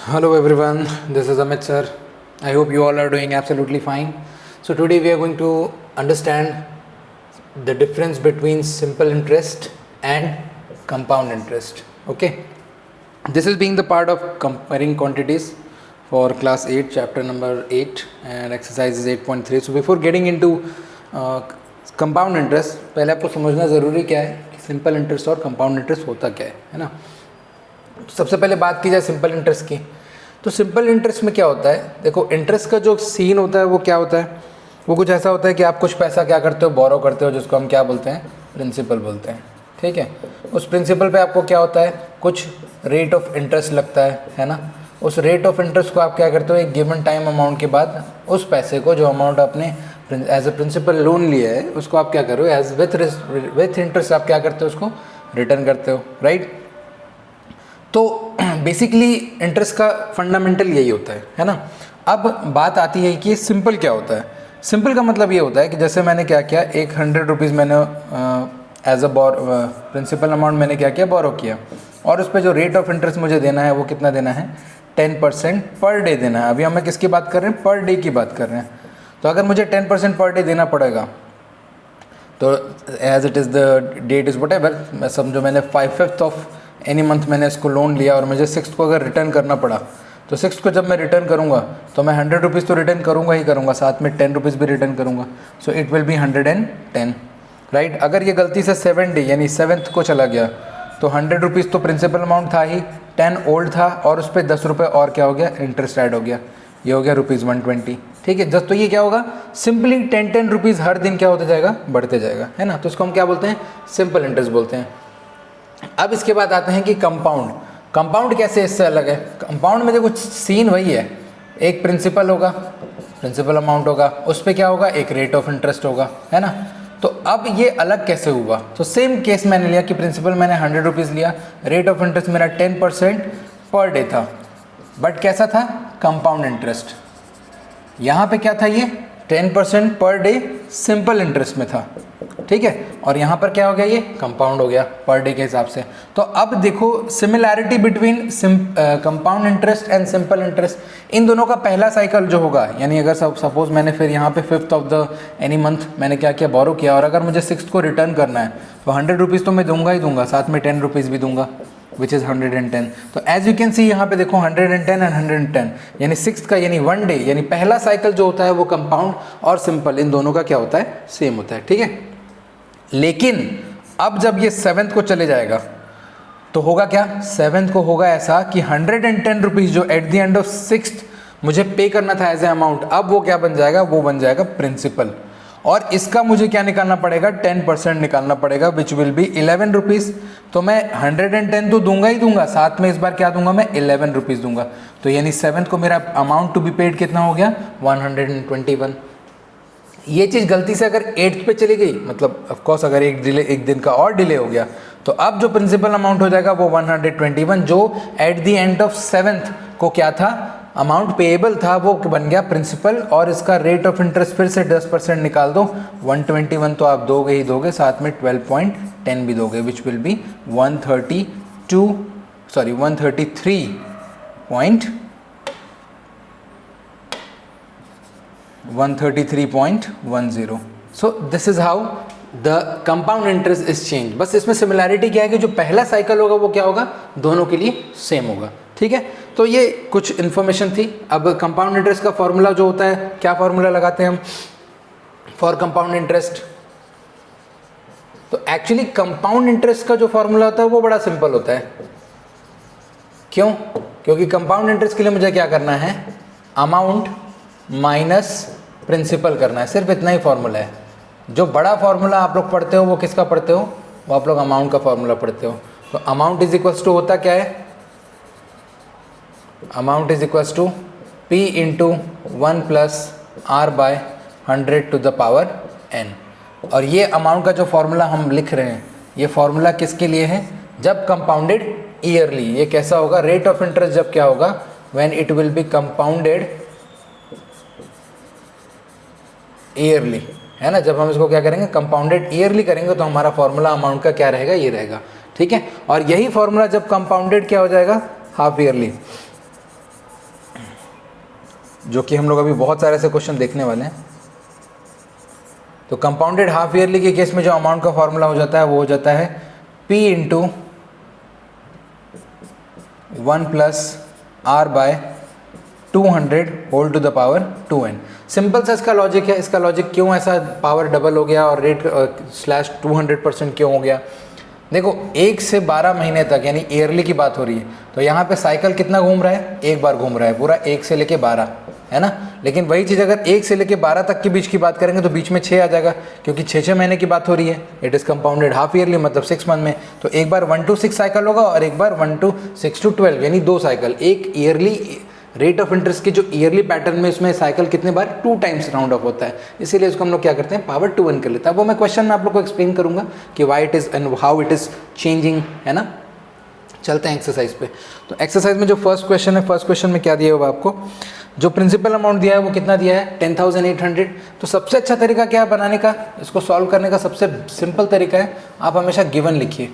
Hello everyone, this is Amit sir. I hope you all are doing absolutely fine. So today we are going to understand the difference between simple interest and compound interest. Okay, this is being the part of comparing quantities for class 8 chapter number 8 and exercises 8.3. So before getting into compound interest, पहले आपको समझना ज़रूरी क्या है कि simple interest और compound interest होता क्या है ना. सबसे पहले बात की जाए सिंपल इंटरेस्ट की, तो सिंपल इंटरेस्ट में क्या होता है. देखो, इंटरेस्ट का जो सीन होता है वो क्या होता है, वो कुछ ऐसा होता है कि आप कुछ पैसा क्या करते हो, बोरो करते हो, जिसको हम क्या बोलते हैं, प्रिंसिपल बोलते हैं. ठीक है, उस प्रिंसिपल पे आपको क्या होता है, कुछ रेट ऑफ इंटरेस्ट लगता है ना. उस रेट ऑफ इंटरेस्ट को आप क्या करते हो, एक गिवन टाइम अमाउंट के बाद उस पैसे को, जो अमाउंट आपने एज ए प्रिंसिपल लोन लिया है, उसको आप क्या करो, एज विथ इंटरेस्ट आप क्या करते हो, उसको रिटर्न करते हो. राइट. तो बेसिकली इंटरेस्ट का फंडामेंटल यही होता है ना. अब बात आती है कि सिंपल क्या होता है. सिंपल का मतलब ये होता है कि जैसे मैंने क्या किया, एक 100 रुपीज़ मैंने एज अ प्रिंसिपल अमाउंट मैंने क्या किया, बोरो किया, और उस पर जो रेट ऑफ इंटरेस्ट मुझे देना है वो कितना देना है, 10% पर डे देना है. अभी हम किसकी बात कर रहे हैं, पर डे की बात कर रहे हैं. तो अगर मुझे 10% पर डे देना पड़ेगा, तो as it is the date is whatever, मैं समझो मैंने 5/5 ऑफ एनी मंथ मैंने इसको लोन लिया और मुझे 6th को अगर रिटर्न करना पड़ा, तो 6th को जब मैं रिटर्न करूँगा तो मैं 100 रुपीज़ तो रिटर्न करूँगा ही करूँगा, साथ में 10 रुपीज़ भी रिटर्न करूँगा. So it will be 110. Right. अगर ये गलती से 7 डे यानी 7th को चला गया, तो 100 रुपीज़ तो प्रिंसिपल अमाउंट था ही, 10 ओल्ड था, और उस पर 10 रुपये और क्या हो गया, इंटरेस्ट ऐड हो गया, ये हो गया ₹120. ठीक है. जस्ट तो ये क्या होगा, सिंपली 10 रुपीज़ हर दिन क्या होता जाएगा, बढ़ते जाएगा, है ना. तो इसको हम क्या बोलते हैं, सिंपल इंटरेस्ट बोलते हैं. अब इसके बाद आते हैं कि कंपाउंड. कंपाउंड कैसे इससे अलग है. कंपाउंड में देखो सीन वही है, एक प्रिंसिपल होगा, प्रिंसिपल अमाउंट होगा, उस पर क्या होगा, एक रेट ऑफ इंटरेस्ट होगा, है ना. तो अब ये अलग कैसे हुआ, तो सेम केस मैंने लिया कि प्रिंसिपल मैंने 100 रुपीज़ लिया, रेट ऑफ इंटरेस्ट मेरा 10% पर डे था, बट कैसा था, कंपाउंड इंटरेस्ट. यहाँ पे क्या था, ये 10% पर डे सिंपल इंटरेस्ट में था. ठीक है. और यहाँ पर क्या हो गया, ये कंपाउंड हो गया पर डे के हिसाब से. तो अब देखो similarity between compound interest and simple interest. इन दोनों का पहला साइकिल जो होगा, यानी अगर सपोज मैंने फिर यहाँ पे 5th of the any month मैंने क्या किया, बोरो किया, और अगर मुझे 6th को रिटर्न करना है, तो 100 रुपीज़ तो मैं दूंगा ही दूंगा, साथ में 10 रुपीज़ भी दूंगा, विच इज़ 110. तो एज यू कैन सी यहाँ पे देखो 110 एंड 110, यानी 6th का यानी 1 डे, यानी पहला साइकिल जो होता है वो कंपाउंड और सिंपल इन दोनों का क्या होता है, सेम होता है. ठीक है. लेकिन अब जब ये 7th को चले जाएगा, तो होगा क्या, 7th को होगा ऐसा कि 110 रुपीज़ जो at the end of 6th मुझे पे करना था एज ए अमाउंट, अब वो क्या बन जाएगा, वो बन जाएगा प्रिंसिपल. और इसका मुझे क्या निकालना पड़ेगा, 10% निकालना पड़ेगा, विच विल बी 11 रुपीज़. तो मैं 110 तो दूंगा ही दूंगा, साथ में इस बार क्या दूंगा, मैं 11 रुपीज़ दूंगा. तो यानी 7th को मेरा अमाउंट टू बी पेड कितना हो गया, 121. ये चीज़ गलती से अगर 8th पे चली गई, मतलब ऑफ कोर्स अगर एक दिन का और डिले हो गया, तो अब जो प्रिंसिपल अमाउंट हो जाएगा वो 121, जो at the end of 7th को क्या था, अमाउंट पेएबल था, वो बन गया प्रिंसिपल. और इसका रेट ऑफ इंटरेस्ट फिर से 10% निकाल दो, 121 तो आप दोगे ही दोगे, साथ में 12.10 भी दोगे, विच will B 133.10. So this is how the compound interest is change. बस इसमें सिमिलैरिटी क्या है कि जो पहला साइकिल होगा वो क्या होगा, दोनों के लिए सेम होगा. ठीक है. तो ये कुछ इन्फॉर्मेशन थी. अब कंपाउंड इंटरेस्ट का फॉर्मूला जो होता है, क्या फॉर्मूला लगाते हैं हम फॉर कंपाउंड इंटरेस्ट. तो एक्चुअली कंपाउंड इंटरेस्ट का जो फॉर्मूला होता है वो बड़ा सिंपल होता है. क्यों, क्योंकि कंपाउंड इंटरेस्ट के लिए मुझे क्या करना है, अमाउंट माइनस प्रिंसिपल करना है, सिर्फ इतना ही फॉर्मूला है. जो बड़ा फॉर्मूला आप लोग पढ़ते हो वो किसका पढ़ते हो, वो आप लोग अमाउंट का फॉर्मूला पढ़ते हो. तो अमाउंट इज इक्वल्स टू होता क्या है, amount is equals to P into 1 plus R by 100 to the power n. और ये अमाउंट का जो फॉर्मूला हम लिख रहे हैं, ये फॉर्मूला किसके लिए है, जब कंपाउंडेड ईयरली. ये कैसा होगा, रेट ऑफ इंटरेस्ट जब क्या होगा, when it will be compounded yearly, है ना. जब हम इसको क्या करेंगे, कंपाउंडेड ईयरली करेंगे, तो हमारा फॉर्मूला अमाउंट का क्या रहेगा, ये रहेगा. ठीक है. और यही फॉर्मूला जब कंपाउंडेड क्या हो जाएगा, हाफ ईयरली, जो कि हम लोग अभी बहुत सारे ऐसे क्वेश्चन देखने वाले हैं। तो कंपाउंडेड हाफ ईयरली के केस में जो अमाउंट का फॉर्मूला हो जाता है वो हो जाता है P into 1 plus R by 200 whole to the power 2n। Simple सा इसका लॉजिक है। इसका लॉजिक क्यों ऐसा पावर डबल हो गया और रेट स्लैश 200% क्यों हो गया? देखो 1 से 12 महीने तक यानी ईयरली की बात हो रही है, तो यहाँ पे साइकिल कितना घूम रहा है? एक बार घूम रहा है पूरा, 1 से लेके 12, है ना। लेकिन वही चीज़ अगर 1 से लेके 12 तक के बीच की बात करेंगे तो बीच में 6 आ जाएगा, क्योंकि 6 महीने की बात हो रही है। It is compounded half yearly, मतलब 6 मंथ में। तो एक बार 1 to 6 साइकिल होगा और एक बार 1 to 6 to 12 यानी 2 साइकिल। एक ईयरली रेट ऑफ इंटरेस्ट की जो ईयरली पैटर्न में इसमें साइकिल कितने बार 2 टाइम्स राउंड ऑफ होता है, इसीलिए इसको हम लोग क्या करते हैं पावर 2n कर लेते हैं। वो मैं क्वेश्चन में आप लोग को एक्सप्लेन करूंगा कि why it is and how it is changing, है ना। चलते हैं एक्सरसाइज पे। तो एक्सरसाइज में जो फर्स्ट क्वेश्चन है, फर्स्ट क्वेश्चन में क्या दिया हुआ आपको? जो प्रिंसिपल अमाउंट दिया है वो कितना दिया है? 10,800। तो सबसे अच्छा तरीका क्या है बनाने का, इसको सॉल्व करने का? सबसे सिंपल तरीका है आप हमेशा गिवन लिखिए।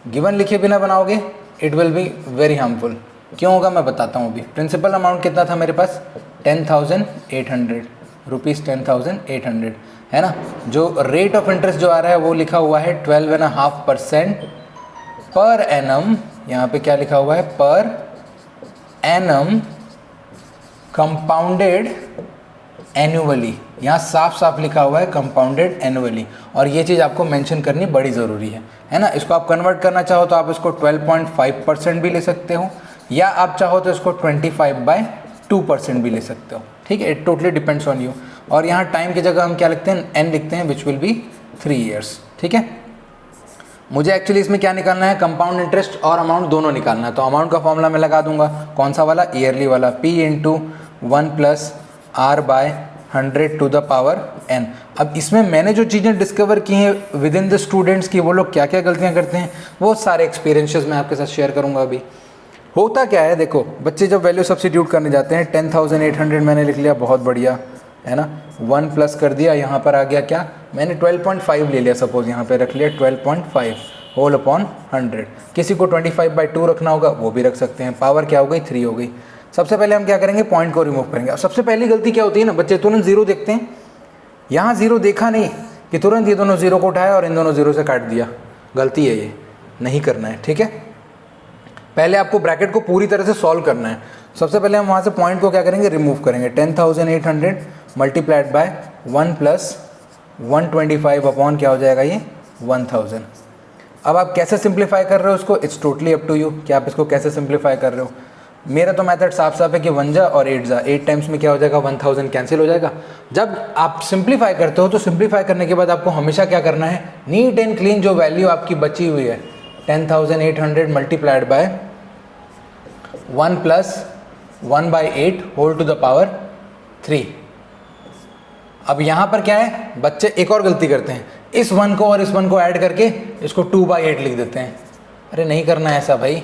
गिवन लिखे बिना बनाओगे it will be very harmful. क्यों होगा मैं बताता हूँ अभी। प्रिंसिपल अमाउंट कितना था मेरे पास? 10,800 रुपीज़, 10,800, है ना। जो रेट ऑफ इंटरेस्ट जो आ रहा है वो लिखा हुआ है 12.5% पर एनम। यहाँ पे क्या लिखा हुआ है? Per annum compounded annually. यहाँ साफ साफ लिखा हुआ है कंपाउंडेड एनुअली, और ये चीज़ आपको मेंशन करनी बड़ी ज़रूरी है ना। इसको आप कन्वर्ट करना चाहो तो आप इसको 12.5% भी ले सकते हो, या आप चाहो तो इसको 25/2% भी ले सकते हो, ठीक है। It totally depends on you. और यहाँ टाइम की जगह हम क्या लिखते हैं? n लिखते हैं, विच विल बी 3 years, ठीक है। मुझे एक्चुअली इसमें क्या निकालना है? कंपाउंड इंटरेस्ट और अमाउंट दोनों निकालना है। तो अमाउंट का फॉर्मूला मैं लगा दूंगा, कौन सा वाला? ईयरली वाला, P into 1 plus R by 100 to the power n। अब इसमें मैंने जो चीज़ें डिस्कवर की हैं विद इन द स्टूडेंट्स की, वो लोग क्या क्या गलतियाँ करते हैं, वो सारे एक्सपीरियंसेस मैं आपके साथ शेयर करूँगा अभी। होता क्या है, देखो बच्चे जब वैल्यू सब्स्टिट्यूट करने जाते हैं, 10,800 मैंने लिख लिया, बहुत बढ़िया, है ना। 1 प्लस कर दिया, यहाँ पर आ गया क्या? मैंने 12.5 ले लिया, सपोज यहाँ पे रख लिया 12.5 होल अपॉन 100। किसी को 25/2 रखना होगा वो भी रख सकते हैं। पावर क्या हो गई? 3 हो गई। सबसे पहले हम क्या करेंगे? पॉइंट को रिमूव करेंगे। अब सबसे पहली गलती क्या होती है ना, बच्चे तुरंत जीरो देखते हैं। यहाँ जीरो देखा नहीं कि तुरंत ये दोनों जीरो को उठाया और इन दोनों जीरो से काट दिया। गलती है ये, नहीं करना है, ठीक है। पहले आपको ब्रैकेट को पूरी तरह से सॉल्व करना है। सबसे पहले हम वहाँ से पॉइंट को क्या करेंगे? रिमूव करेंगे। 10,800 मल्टीप्लाइड बाय 1 प्लस 125 अपॉन क्या हो जाएगा ये? 1000। अब आप कैसे सिंप्लीफाई कर रहे हो इसको? It's totally up to you कि आप इसको कैसे सिंप्लीफाई कर रहे हो। मेरा तो मेथड साफ साफ है कि 1 जा और 8 जा, 8 टाइम्स में क्या हो जाएगा? 1000 कैंसिल हो जाएगा। जब आप सिंप्लीफाई करते हो तो सिंप्लीफाई करने के बाद आपको हमेशा क्या करना है? नीट एंड क्लीन जो वैल्यू आपकी बची हुई है 10,800 multiplied by 1 plus 1/8 whole to the power 3। अब यहाँ पर क्या है? बच्चे एक और गलती करते हैं, इस 1 को और इस 1 को ऐड करके इसको 2/8 लिख देते हैं। अरे नहीं करना है ऐसा भाई,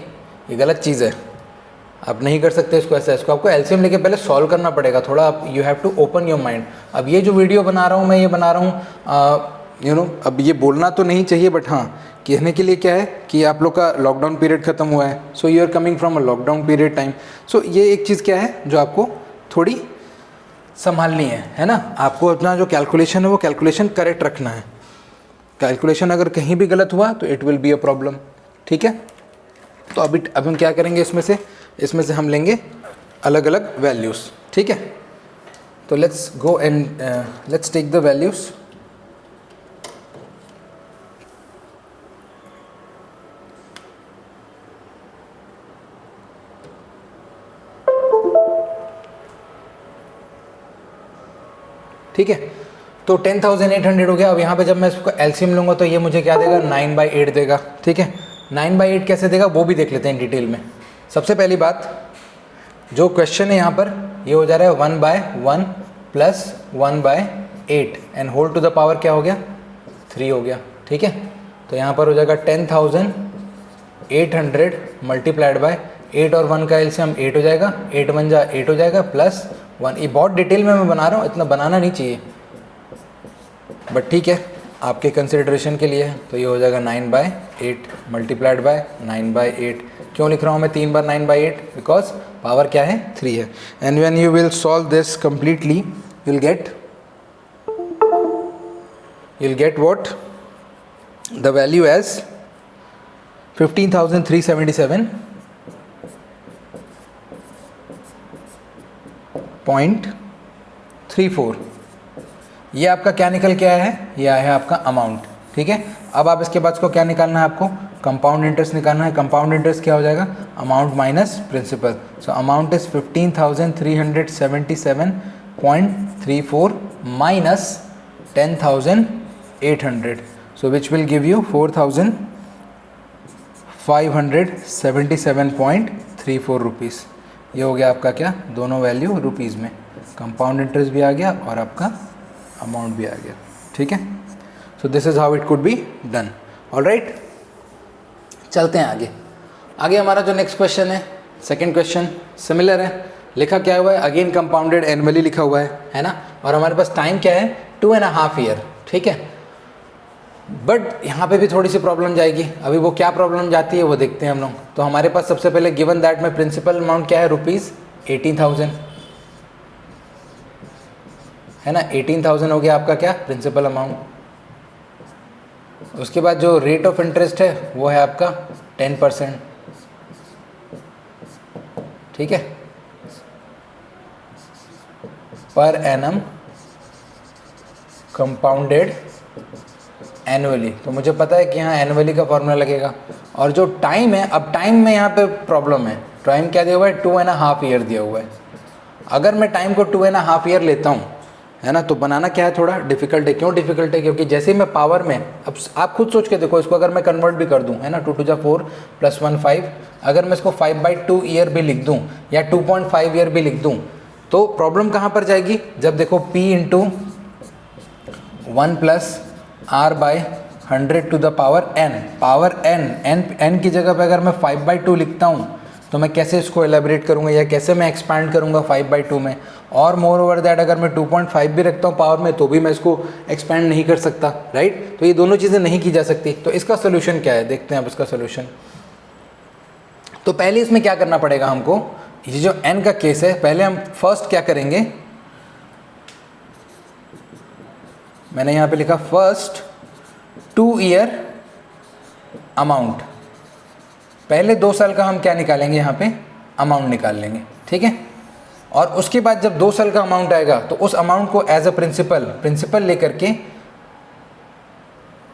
ये गलत चीज़ है। आप नहीं कर सकते इसको ऐसा। इसको आपको एलसीएम लेके पहले सॉल्व करना पड़ेगा थोड़ा। आप you have to open your mind. अब ये जो वीडियो बना रहा हूँ मैं, ये बना रहा हूँ यू नो, अब ये बोलना तो नहीं चाहिए, बट हाँ कहने के लिए क्या है कि आप लोग का लॉकडाउन पीरियड ख़त्म हुआ है। So you are coming from a lockdown period time. So ये एक चीज़ क्या है जो आपको थोड़ी संभालनी है ना। आपको अपना जो कैलकुलेशन है वो कैलकुलेशन करेक्ट रखना है। कैलकुलेशन अगर कहीं भी गलत हुआ तो it will be a problem, ठीक है। तो अब हम क्या करेंगे, इसमें से हम लेंगे अलग अलग वैल्यूज़, ठीक है। तो let's go and let's take the values. ठीक है, तो 10,800 हो गया। अब यहाँ पे जब मैं इसको एलसीएम लूँगा तो ये मुझे क्या देगा? 9/8 देगा, ठीक है। 9/8 कैसे देगा वो भी देख लेते हैं डिटेल में। सबसे पहली बात, जो क्वेश्चन है यहाँ पर ये हो जा रहा है 1/1 plus 1/8 and whole to the power क्या हो गया? 3 हो गया, ठीक है। तो यहाँ पर हो जाएगा 10,800 मल्टीप्लाइड बाय 8 और 1 का एलसीएम 8 हो जाएगा, 8 1 जा 8 हो जाएगा प्लस 1। ये बहुत डिटेल में मैं बना रहा हूँ, इतना बनाना नहीं चाहिए, बट ठीक है आपके कंसिडरेशन के लिए है। तो ये हो जाएगा 9/8 मल्टीप्लाइड बाय 9/8। क्यों लिख रहा हूँ मैं 3 बार 9/8? बिकॉज पावर क्या है 3 है. And when you will solve this completely you'll get what the value as 15,377.34. ये आपका क्या निकल के आया है, ये आया है आपका अमाउंट. ठीक है, अब आप इसके बाद को क्या निकालना है, आपको कंपाउंड इंटरेस्ट निकालना है. कंपाउंड इंटरेस्ट क्या हो जाएगा, amount minus principal. So amount is 15,377.34 minus 10,800. So which will give you 4,577.34 rupees. ये हो गया आपका क्या, दोनों वैल्यू रुपीज़ में. कंपाउंड इंटरेस्ट भी आ गया और आपका अमाउंट भी आ गया. ठीक है, सो this is how it could be done. Alright, चलते हैं आगे. आगे हमारा जो नेक्स्ट क्वेश्चन है, सेकंड क्वेश्चन सिमिलर है. लिखा क्या हुआ है, अगेन कंपाउंडेड एनुअली लिखा हुआ है ना. और हमारे पास टाइम क्या है, 2.5 ईयर. ठीक है, बट यहाँ पे भी थोड़ी सी प्रॉब्लम जाएगी. अभी वो क्या प्रॉब्लम जाती है वो देखते हैं हम लोग. तो हमारे पास सबसे पहले गिवन दैट में प्रिंसिपल अमाउंट क्या है, ₹18,000 है ना. 18,000 हो गया आपका क्या, प्रिंसिपल अमाउंट. उसके बाद जो रेट ऑफ इंटरेस्ट है वो है आपका 10%. ठीक है, पर एनम कंपाउंडेड एनुअली. तो मुझे पता है कि यहाँ एनुअली का फॉर्मूला लगेगा. और जो टाइम है, अब टाइम में यहाँ पे प्रॉब्लम है. टाइम क्या दिया हुआ है, 2.5 ईयर दिया हुआ है. अगर मैं टाइम को 2.5 ईयर लेता हूँ है ना, तो बनाना क्या है, थोड़ा डिफिकल्ट है. क्यों डिफिकल्ट है, क्योंकि जैसे ही मैं पावर में, अब आप खुद सोच के देखो, इसको अगर मैं कन्वर्ट भी कर दूँ है ना, 2 to 4 + 1 5, अगर मैं इसको 5/2 ईयर भी लिख दूँ या 2.5 ईयर भी लिख दूँ, तो प्रॉब्लम कहाँ पर जाएगी. जब देखो P × 1 + R/100 to the power n. Power n की जगह पे अगर मैं 5/2 लिखता हूँ तो मैं कैसे इसको एलेबरेट करूँगा या कैसे मैं एक्सपैंड करूँगा 5/2 में. और मोर ओवर दैट अगर मैं 2.5 भी रखता हूँ पावर में तो भी मैं इसको एक्सपैंड नहीं कर सकता. राइट, तो ये दोनों चीज़ें नहीं की जा सकती. तो इसका सोल्यूशन क्या है, देखते हैं अब इसका सोल्यूशन. तो पहले इसमें क्या करना पड़ेगा हमको, ये जो n का केस है, पहले हम फर्स्ट क्या करेंगे, मैंने यहाँ पे लिखा फर्स्ट 2 ईयर अमाउंट. पहले 2 साल का हम क्या निकालेंगे, यहाँ पे अमाउंट निकाल लेंगे. ठीक है, और उसके बाद जब 2 साल का अमाउंट आएगा तो उस अमाउंट को एज अ प्रिंसिपल लेकर के,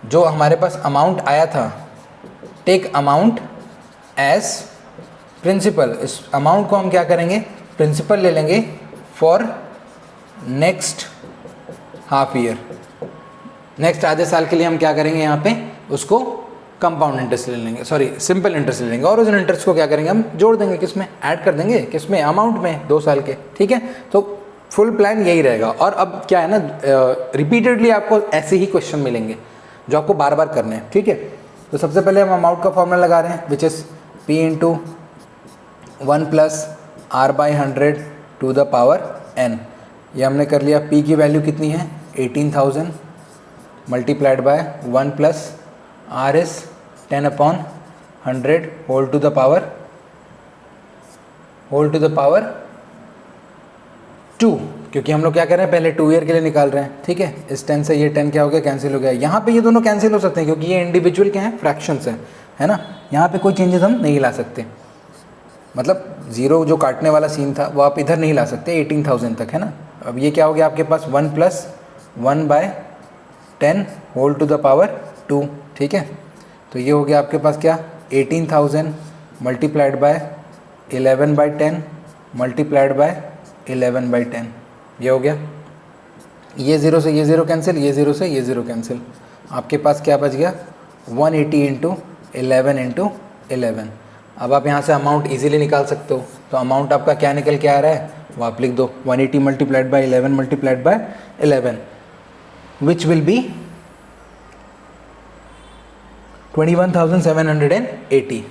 जो हमारे पास अमाउंट आया था, टेक अमाउंट एज प्रिंसिपल. इस अमाउंट को हम क्या करेंगे, प्रिंसिपल ले लेंगे for next half year. Next आधे साल के लिए हम क्या करेंगे, यहाँ पे उसको कंपाउंड इंटरेस्ट ले लेंगे, सॉरी सिंपल इंटरेस्ट ले लेंगे. और उस इंटरेस्ट को क्या करेंगे, हम जोड़ देंगे, किस में ऐड कर देंगे, किस में, अमाउंट में, 2 साल के. ठीक है, तो फुल प्लान यही रहेगा. और अब क्या है ना, रिपीटेडली आपको ऐसे ही क्वेश्चन मिलेंगे जो आपको बार बार करने हैं. ठीक है, तो सबसे पहले हम अमाउंट का फॉर्मूला लगा रहे हैं, which is P × 1 + R/100 to the power n. ये हमने कर लिया. P की वैल्यू कितनी है, 18,000 multiplied by 1 + R is 10/100 whole to the power 2, क्योंकि हम लोग क्या कर रहे हैं, पहले 2 ईयर के लिए निकाल रहे हैं. ठीक है, इस 10 से ये 10 क्या हो गया, कैंसिल हो गया. यहाँ पे ये दोनों कैंसिल हो सकते हैं क्योंकि ये इंडिविजुअल क्या है, फ्रैक्शंस हैं, है ना. यहाँ पे कोई चेंजेस हम नहीं ला सकते. मतलब 0 जो काटने वाला सीन था वो आप इधर नहीं ला सकते 18,000 तक, है ना. अब ये क्या हो गया आपके पास, 1 + 1/10 होल टू द पावर 2. ठीक है, तो ये हो गया आपके पास क्या, 18,000 मल्टीप्लाइड बाय 11/10 मल्टीप्लाइड बाय 11/10. ये हो गया. ये 0 से ये 0 कैंसिल, ये 0 से ये 0 कैंसिल. आपके पास क्या बच गया, 180 × 11 × 11. अब आप यहाँ से अमाउंट इजीली निकाल सकते हो. तो अमाउंट आपका क्या निकल के आ रहा है वो आप लिख दो, 180 multiplied by 11 multiplied by 11, which will B 21,780.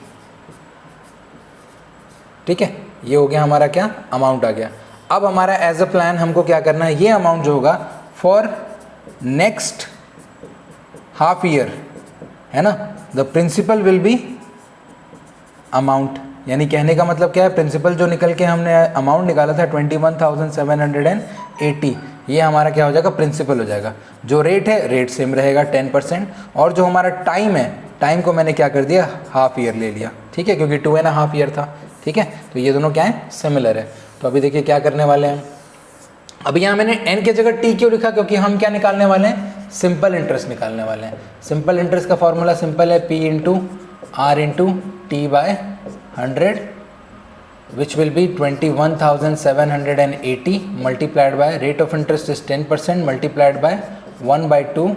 ठीक है, ये हो गया हमारा क्या, अमाउंट आ गया. अब हमारा एज अ प्लान हमको क्या करना है, ये अमाउंट जो होगा फॉर नेक्स्ट हाफ ईयर, है ना, the principal will be amount. यानी कहने का मतलब क्या है, प्रिंसिपल जो निकल के हमने अमाउंट निकाला था 21,780, ये हमारा क्या हो जाएगा, प्रिंसिपल हो जाएगा। जो रेट है, रेट सेम रहेगा 10%, और जो हमारा टाइम है, टाइम को मैंने क्या कर दिया, हाफ ईयर ले लिया, ठीक है, क्योंकि 2.5 ईयर था, ठीक है। तो ये दोनों क्या है, सिमिलर है। तो अभी देखिए क्या करने वाले हैं, अभी यहाँ मैंने n की जगह t क्यों लिखा, क्योंकि हम क्या निकालने वाले हैं, सिंपल इंटरेस्ट निकालने वाले हैं। सिंपल इंटरेस्ट का फॉर्मूला सिंपल है, p into R into T by 100, which will be 21,780 multiplied by rate of interest is 10% multiplied by 1/2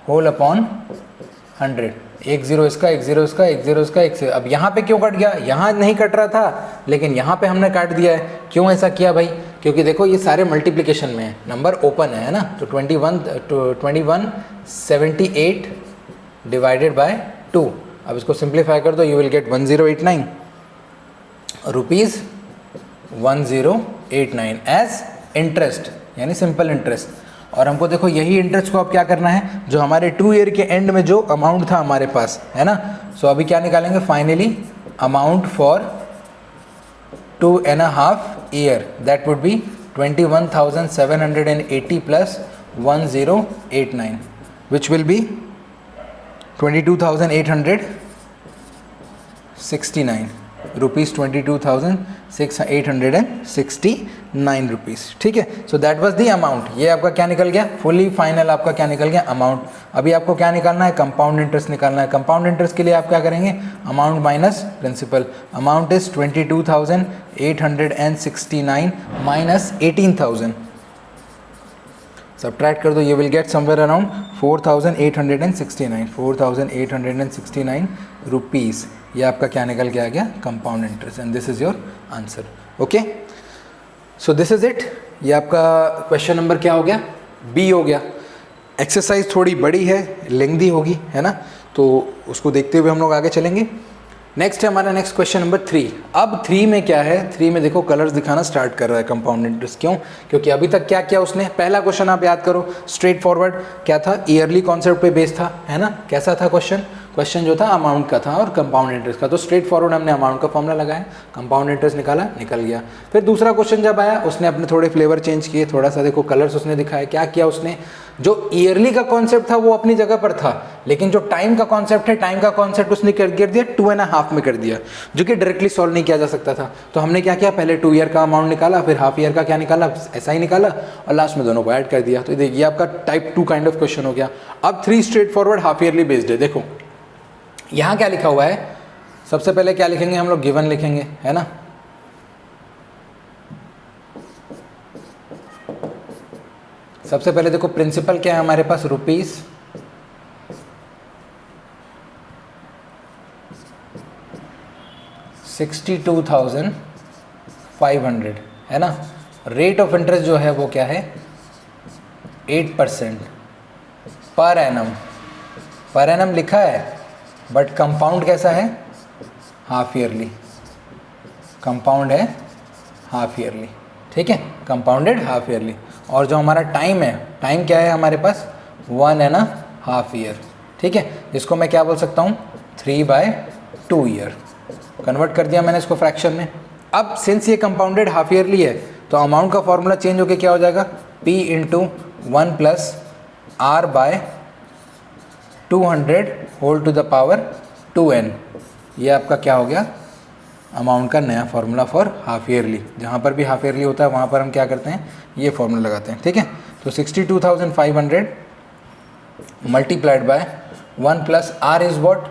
whole upon 100। एक जीरो इसका, एक जीरो इसका, एक जीरो इसका, एक से। अब यहाँ पे क्यों कट गया, यहाँ नहीं कट रहा था लेकिन यहाँ पे हमने काट दिया है। क्यों ऐसा किया भाई, क्योंकि देखो ये सारे मल्टीप्लिकेशन में है, नंबर ओपन है ना। तो 2178 डिवाइडेड बाय 2, अब इसको सिंप्लीफाई कर दो, you will get 1089 rupees 1089 as interest, यानी सिंपल इंटरेस्ट। और हमको देखो यही इंटरेस्ट को अब क्या करना है, जो हमारे 2 ईयर के एंड में जो अमाउंट था हमारे पास, है ना। सो अभी क्या निकालेंगे, finally amount for 2.5 year, that would B 21,780 plus 1089 which will B 22,869 rupees, 22,869 rupees, ठीक है। So that was the amount. ये आपका क्या निकल गया, फुली फाइनल आपका क्या निकल गया, अमाउंट। अभी आपको क्या निकालना है, कंपाउंड इंटरेस्ट निकालना है। कंपाउंड इंटरेस्ट के लिए आप क्या करेंगे, amount minus principal. Amount is 22,869 minus 18,000, subtract कर दो, you will get somewhere around 4,869 rupees. ये आपका क्या निकल के आ गया, compound interest, and this is your answer. Okay, so this is it. ये आपका क्वेश्चन नंबर क्या हो गया, बी हो गया। एक्सरसाइज थोड़ी बड़ी है, लेंथी होगी, है ना, तो उसको देखते हुए हम लोग आगे चलेंगे। नेक्स्ट है हमारा नेक्स्ट क्वेश्चन नंबर 3। अब 3 में क्या है, 3 में देखो कलर्स दिखाना स्टार्ट कर रहा है कंपाउंड इंटरेस्ट। क्यों, क्योंकि अभी तक क्या किया उसने, पहला क्वेश्चन आप याद करो, स्ट्रेट फॉरवर्ड क्या था, ईयरली कॉन्सेप्ट पे बेस्ड था, है ना। कैसा था क्वेश्चन, क्वेश्चन जो था अमाउंट का था और कंपाउंड इंटरेस्ट का। तो स्ट्रेट फॉरवर्ड हमने अमाउंट का फॉर्मूला लगाया, कंपाउंड इंटरेस्ट निकाला, निकल गया। फिर दूसरा क्वेश्चन जब आया, उसने अपने थोड़े फ्लेवर चेंज किए, थोड़ा सा देखो कलर्स उसने दिखाया। क्या किया उसने, जो ईयरली का कॉन्सेप्ट था वो अपनी जगह पर था, लेकिन जो टाइम का कॉन्सेप्ट है, टाइम का कॉन्सेप्ट उसने कर दिया 2.5 में कर दिया, जो कि डायरेक्टली सॉल्व नहीं किया जा सकता था। तो हमने क्या किया, पहले 2 ईयर का अमाउंट निकाला, फिर हाफ ईयर का क्या निकाला, ऐसा ही निकाला, और लास्ट में दोनों को ऐड कर दिया। तो देखिए आपका टाइप 2 काइंड ऑफ क्वेश्चन हो गया। अब 3 straight forward half yearly based है। देखो यहाँ क्या लिखा हुआ है, सबसे पहले क्या लिखेंगे हम लोग, गिवन लिखेंगे, है ना। सबसे पहले देखो प्रिंसिपल क्या है हमारे पास, रुपीज 62,500, है ना। रेट ऑफ इंटरेस्ट जो है वो क्या है, 8% पर एनम। पर एनम लिखा है बट कंपाउंड कैसा है, हाफ ईयरली। कंपाउंड है हाफ ईयरली, ठीक है, कंपाउंडेड हाफ ईयरली। और जो हमारा टाइम है, टाइम क्या है हमारे पास, 1.5 ईयर, ठीक है। इसको मैं क्या बोल सकता हूँ, 3/2 ईयर। कन्वर्ट कर दिया मैंने इसको फ्रैक्शन में। अब सिंस ये कंपाउंडेड हाफ ईयरली है, तो अमाउंट का फॉर्मूला चेंज होकर क्या हो जाएगा, P into 1 plus R by 200 whole to the power 2n। ये आपका क्या हो गया, अमाउंट का नया फार्मूला फॉर हाफ ईयरली। जहाँ पर भी हाफ ईयरली होता है वहाँ पर हम क्या करते हैं, ये फार्मूला लगाते हैं, ठीक है। तो 62,500 multiplied by 1 plus R is what,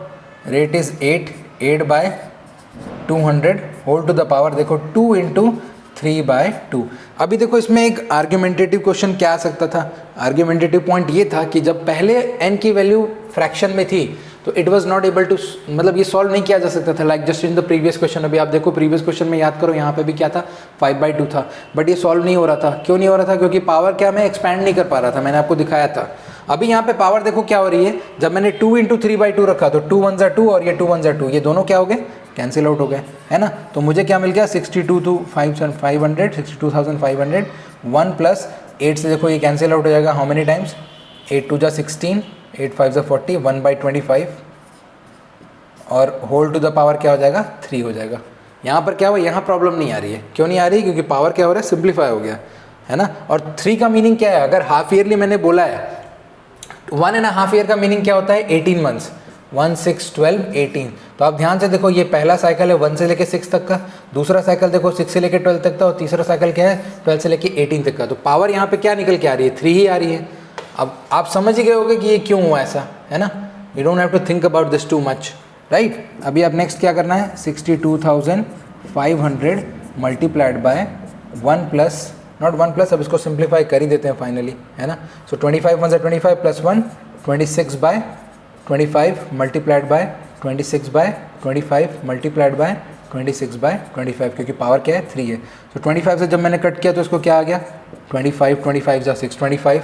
rate is 8/200 whole to the power, देखो 2 इंटू 3/2। अभी देखो इसमें एक आर्ग्यूमेंटेटिव क्वेश्चन क्या आ सकता था। आर्ग्यूमेंटेटिव पॉइंट ये था कि जब पहले n की वैल्यू फ्रैक्शन में थी तो it was not able to, मतलब ये सॉल्व नहीं किया जा सकता था, like just in the previous question. अभी आप देखो प्रीवियस क्वेश्चन में याद करो, यहाँ पे भी क्या था, 5/2 था, बट ये सॉल्व नहीं हो रहा था। क्यों नहीं हो रहा था, क्योंकि पावर क्या मैं एक्सपैंड नहीं कर पा रहा था, मैंने आपको दिखाया था। अभी यहाँ पे पावर देखो क्या हो रही है, जब मैंने 2 इंटू 3/2 रखा तो 2 1 2 और ये 2 1 2, ये दोनों क्या हो गए, कैंसिल आउट हो गए, है ना। तो मुझे क्या मिल गया, 62,500 1 प्लस 8 से देखो ये कैंसिल आउट हो जाएगा, हाउ मेनी टाइम्स, 8 2 जा 16, 8 5 जा 40, 1/25 और होल टू द पावर क्या हो जाएगा 3 हो जाएगा। यहाँ पर क्या हुआ, यहाँ प्रॉब्लम नहीं आ रही है। क्यों नहीं आ रही, क्योंकि पावर क्या हो रहा है, सिंप्लीफाई हो गया है ना। और 3 का मीनिंग क्या है, अगर हाफ ईयरली मैंने बोला है, 1.5 ईयर का मीनिंग क्या होता है 18 मंथ्स, 1 6 12 18। तो आप ध्यान से देखो, ये पहला साइकिल है 1 से लेके 6 तक का, दूसरा साइकिल देखो 6 से लेके 12 तक का, और तीसरा साइकिल क्या है 12 से लेके 18 तक का। तो पावर यहाँ पे क्या निकल के आ रही है 3 ही आ रही है। अब आप समझ ही गए होगे कि ये क्यों हुआ ऐसा, है ना। You don't have to think about this too much, right. अभी आप नेक्स्ट क्या करना है, 62,500 multiplied by 1 plus, not 1 plus, अब इसको सिंप्लीफाई कर ही देते हैं फाइनली, है ना। So 25 1 25 plus 1 26 by 25 multiplied by 26 by 25 multiplied by 26 by 25, क्योंकि पावर क्या है 3 है। तो 25 से जब मैंने कट किया तो इसको क्या आ गया 25 25 जा 6 25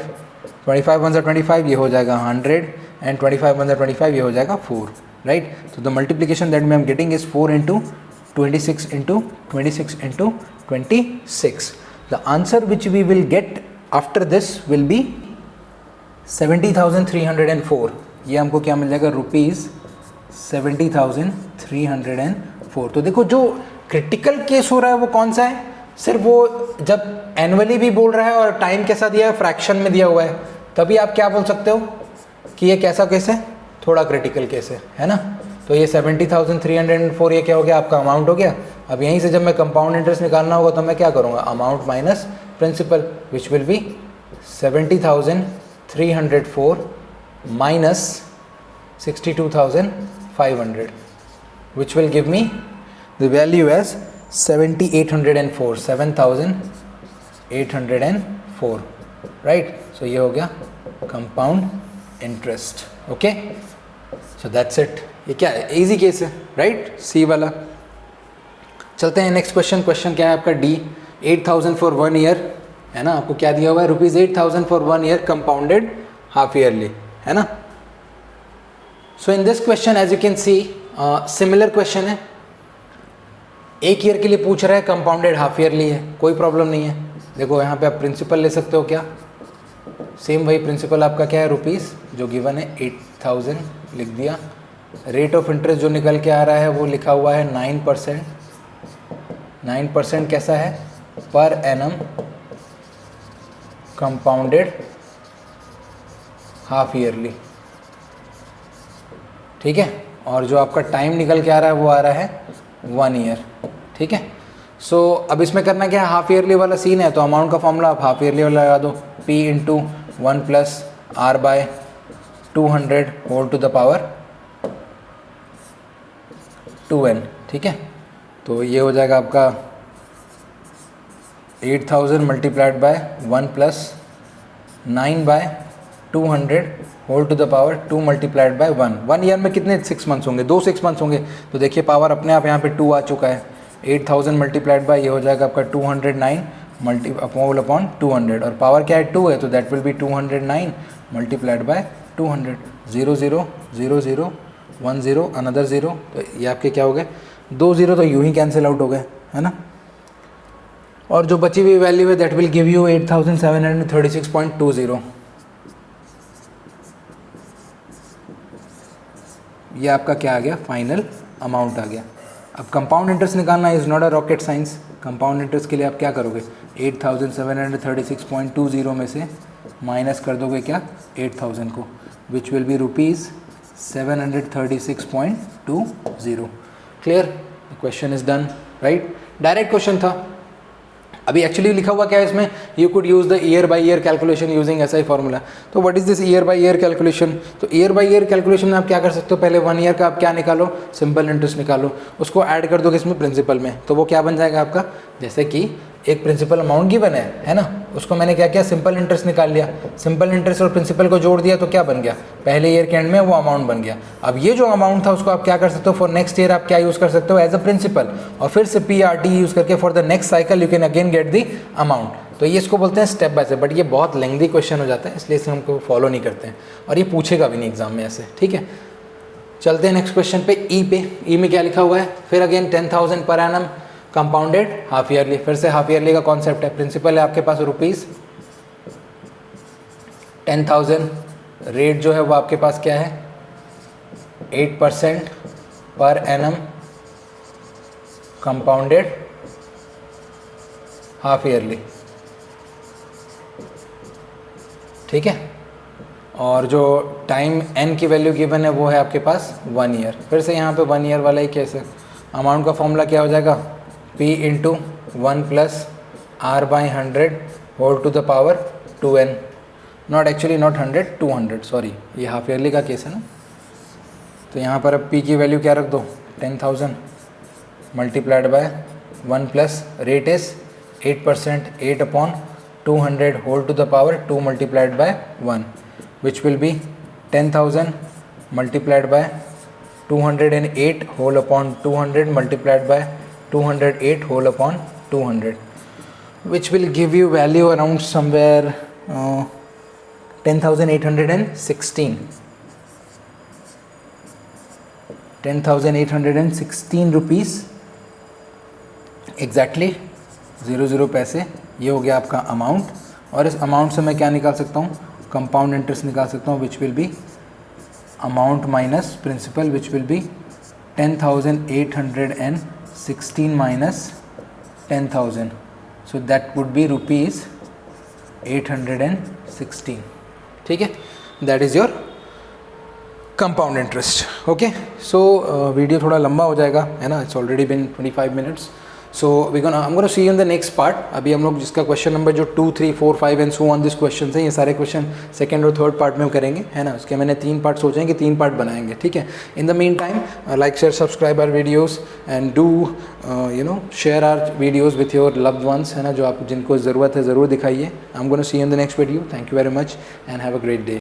25 1 25, ये हो जाएगा 100, एंड 25 1 25, ये हो जाएगा 4, राइट। तो the multiplication that I am getting is 4 into 26 into 26 into 26। The answer which we will get after this will be 70,304। ये हमको क्या मिल जाएगा, ₹70,304। तो देखो जो क्रिटिकल केस हो रहा है वो कौन सा है, सिर्फ वो जब एनुअली भी बोल रहा है और टाइम कैसा दिया है, फ्रैक्शन में दिया हुआ है, तभी आप क्या बोल सकते हो कि ये कैसा केस है, थोड़ा क्रिटिकल केस है ना। तो ये 70,304 ये क्या हो गया, आपका अमाउंट हो गया। अब यहीं से जब मैं कंपाउंड इंटरेस्ट निकालना होगा तो मैं क्या करूँगा, amount minus principal, which will be 70,304 minus 62,500, which will give me the value as 7,804, 7,804, right? So ये हो गया compound interest, okay? So that's it. ये क्या है, easy case है, right? C वाला। चलते हैं नेक्स्ट क्वेश्चन क्या है आपका D, 8,000 for 1 year, है ना। आपको क्या दिया हुआ है, ₹8,000 for 1 year compounded half yearly, है ना। So in this question as you can see similar question है, एक ईयर के लिए पूछ रहा है, कंपाउंडेड हाफ ईयरली है, कोई प्रॉब्लम नहीं है। देखो यहाँ पे आप प्रिंसिपल ले सकते हो, क्या सेम वही प्रिंसिपल आपका क्या है, रुपीज़ जो गिवन है 8,000 लिख दिया। रेट ऑफ इंटरेस्ट जो निकल के आ रहा है वो लिखा हुआ है 9%। 9% कैसा है, per annum compounded half yearly, ठीक है। और जो आपका टाइम निकल के आ रहा है वो आ रहा है 1 ईयर, ठीक है। सो अब इसमें करना क्या है, हाफ ईयरली वाला सीन है, तो अमाउंट का फॉर्मूला आप हाफ ईयरली वाला लगा दो, P into 1 plus R by 200 whole to the power 2n, ठीक है। तो ये हो जाएगा आपका 8,000 multiplied by 1 plus 9 by 200 whole to the power 2 multiplied by 1। 1 year में कितने 6 मंथ्स होंगे, 2 6 मंथ्स होंगे। तो देखिए पावर अपने आप यहाँ पे 2 आ चुका है। 8,000 मल्टीप्लाइड बाय ये हो जाएगा आपका 209 मल्टी होल अपॉन 200, और पावर क्या है 2 है, तो that will be 209 multiplied by 200। 0 0 0 0 1 0 another 0, तो ये आपके क्या हो गए 2 0, तो यूँ ही कैंसिल आउट हो गए, है ना। और जो बची हुई वैल्यू है दैट विल गिव यू 8,736.20। ये आपका क्या आ गया, फाइनल अमाउंट आ गया। अब कंपाउंड इंटरेस्ट निकालना is not a rocket science. Compound interest के लिए आप क्या करोगे, 8,736.20 में से माइनस कर दोगे क्या 8,000 को, which will be ₹736.20। Clear, question is done, right. Direct question था। अभी एक्चुअली लिखा हुआ क्या है इसमें, you could use the year by year calculation using SI formula. तो what is this year by year calculation, तो ईयर बाय ईयर कैलकुलेशन में आप क्या कर सकते हो, पहले 1 ईयर का आप क्या निकालो, सिंपल इंटरेस्ट निकालो, उसको ऐड कर दोगे इसमें प्रिंसिपल में, तो वो क्या बन जाएगा आपका, जैसे कि एक प्रिंसिपल अमाउंट गिवन है ना, उसको मैंने क्या किया, सिंपल इंटरेस्ट निकाल लिया। सिंपल इंटरेस्ट और प्रिंसिपल को जोड़ दिया तो क्या बन गया, पहले ईयर के एंड में वो अमाउंट बन गया। अब ये जो अमाउंट था उसको आप क्या कर सकते हो, फॉर नेक्स्ट ईयर आप क्या यूज़ कर सकते हो एज अ प्रिंसिपल, और फिर से PRT यूज़ करके for the next cycle you can again get the amount. तो ये इसको बोलते हैं स्टेप बाय स्टेप, बट ये बहुत लेंथी क्वेश्चन हो जाता है, इसलिए इसे हमको फॉलो नहीं करते हैं, और ये पूछेगा भी नहीं एग्जाम में ऐसे, ठीक है। चलते हैं नेक्स्ट क्वेश्चन पे, ई पे। ई में क्या लिखा हुआ है, फिर again 10,000 per annum compounded half yearly, फिर से हाफ ईयरली का कॉन्सेप्ट है। प्रिंसिपल है आपके पास ₹10,000, रेट जो है वो आपके पास क्या है 8%, per annum compounded half yearly, ठीक है। और जो टाइम n की वैल्यू गिवन है वो है आपके पास 1 ईयर। फिर से यहाँ पे 1 ईयर वाला ही केस है। अमाउंट का फॉर्मूला क्या हो जाएगा, p into 1 plus r by 100 whole to the power 2n, not 100, 200, sorry, ये हाफ ईयरली का केस है ना। तो यहाँ पर अब p की वैल्यू क्या रख दो, 10,000 multiplied by 1 plus rate is 8%, 8 upon 200 whole to the power 2 multiplied by 1, which will be 10,000 multiplied by 208 whole upon 200 multiplied by 208 whole upon 200, which will give you value around somewhere 10,816. 10,816 rupees exactly 00 पैसे। ये हो गया आपका amount, और इस amount से मैं क्या निकाल सकता हूँ, कंपाउंड इंटरेस्ट निकाल सकता हूँ, which will be amount minus principal, which will be 10,816 minus 10,000, so that would be rupees 816, ठीक है। That is your compound interest, okay. So video थोड़ा लंबा हो जाएगा, है ना, it's already been 25 minutes. So I'm gonna see you in the next part। अभी हम लोग जिसका क्वेश्चन नंबर जो 2, 3, 4, 5 and so on this question है, ये सारे क्वेश्चन सेकंड और थर्ड पार्ट में करेंगे, है ना। उसके मैंने 3 पार्ट सोचे हैं कि 3 पार्ट बनाएंगे, ठीक है। In the mean time like, share, subscribe our videos and do share our videos with your loved ones, है ना, जो आप जिनको ज़रूरत है ज़रूर दिखाइए। I'm gonna see you in the next video। Thank you very much and have a great day।